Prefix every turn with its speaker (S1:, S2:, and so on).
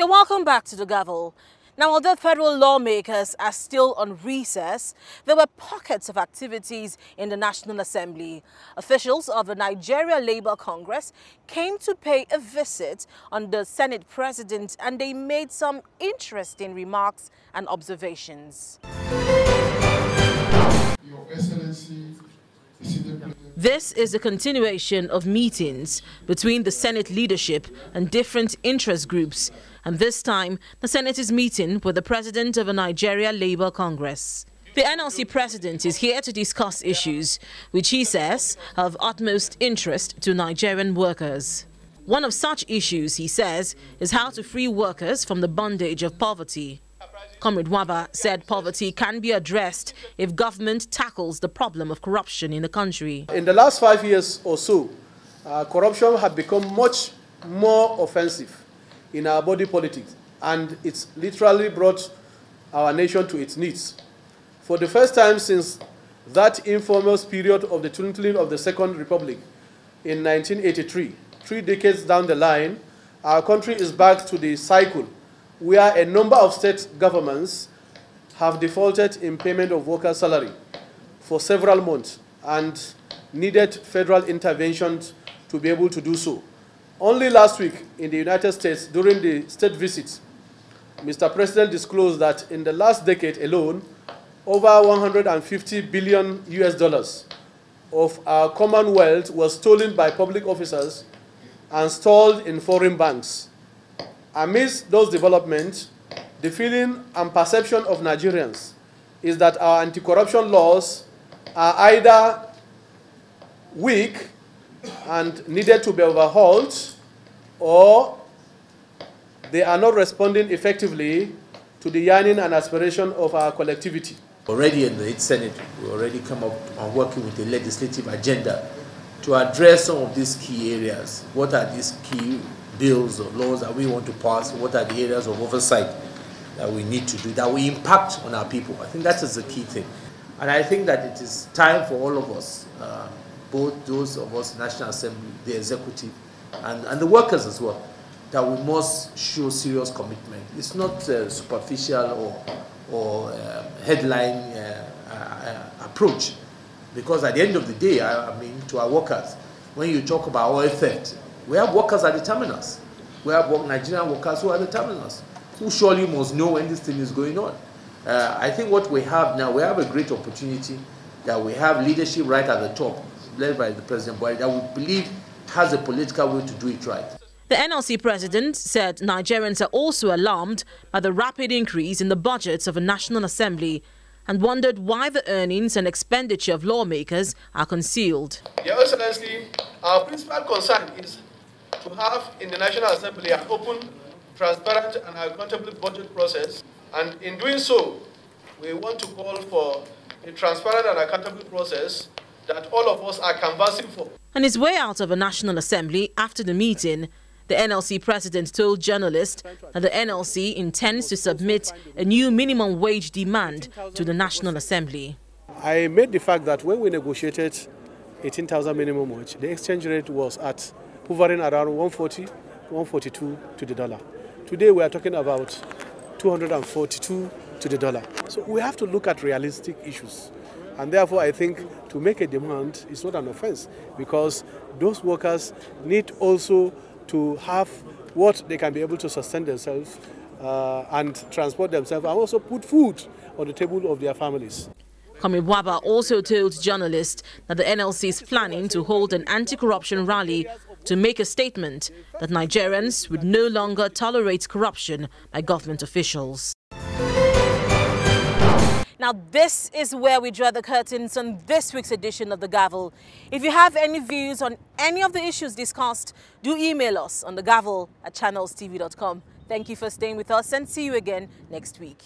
S1: Welcome back to the Gavel. Now, although federal lawmakers are still on recess, there were pockets of activities in the National Assembly. Officials of the Nigeria Labour Congress came to pay a visit on the Senate President, and they made some interesting remarks and observations.
S2: Your Excellency,
S1: this is a continuation of meetings between the Senate leadership and different interest groups, and this time the Senate is meeting with the President of the Nigeria Labour Congress. The NLC President is here to discuss issues which he says are of utmost interest to Nigerian workers. One of such issues, he says, is how to free workers from the bondage of poverty. Comrade Waba said poverty can be addressed if government tackles the problem of corruption in the country.
S3: In the last 5 years or so, corruption has become much more offensive in our body politics, and it's literally brought our nation to its knees. For the first time since that infamous period of the twinkling of the Second Republic in 1983, 3 decades down the line, our country is back to the cycle where a number of state governments have defaulted in payment of workers' salary for several months and needed federal intervention to be able to do so. Only last week in the United States, during the state visit, Mr. President disclosed that in the last decade alone, over 150 billion US dollars of our Commonwealth was stolen by public officers and stored in foreign banks. Amidst those developments, the feeling and perception of Nigerians is that our anti-corruption laws are either weak and needed to be overhauled, or they are not responding effectively to the yearning and aspiration of our collectivity.
S4: Already in the Senate, we already come up and working with a legislative agenda to address some of these key areas. What are these key bills or laws that we want to pass? What are the areas of oversight that we need to do, that will impact on our people? I think that is the key thing. And I think that it is time for all of us, both those of us in the National Assembly, the executive, and the workers as well, that we must show serious commitment. It's not superficial or headline approach, because at the end of the day, I mean, to our workers, when you talk about oil theft, we have workers at the terminus. We have Nigerian workers who are at the terminus, who surely must know when this thing is going on. I think what we have now, we have a great opportunity that we have leadership right at the top, led by the President Buhari, that we believe has a political will to do it right.
S1: The NLC President said Nigerians are also alarmed by the rapid increase in the budgets of the National Assembly and wondered why the earnings and expenditure of lawmakers are concealed.
S3: Your Excellency, our principal concern is to have in the National Assembly an open, transparent and accountable budget process, and in doing so, we want to call for a transparent and accountable process that all of us are canvassing for.
S1: On his way out of the National Assembly after the meeting, the NLC President told journalists that the NLC intends to submit a new minimum wage demand to the National Assembly.
S3: I made the fact that when we negotiated 18,000 minimum wage, the exchange rate was at hovering around 140, 142 to the dollar. Today we are talking about 242 to the dollar. So we have to look at realistic issues. And therefore I think to make a demand is not an offense, because those workers need also to have what they can be able to sustain themselves and transport themselves, and also put food on the table of their families.
S1: Comrade Waba also told journalists that the NLC is planning to hold an anti-corruption rally to make a statement that Nigerians would no longer tolerate corruption by government officials. Now, this is where we draw the curtains on this week's edition of The Gavel. If you have any views on any of the issues discussed, do email us on thegavel@channelstv.com. Thank you for staying with us, and see you again next week.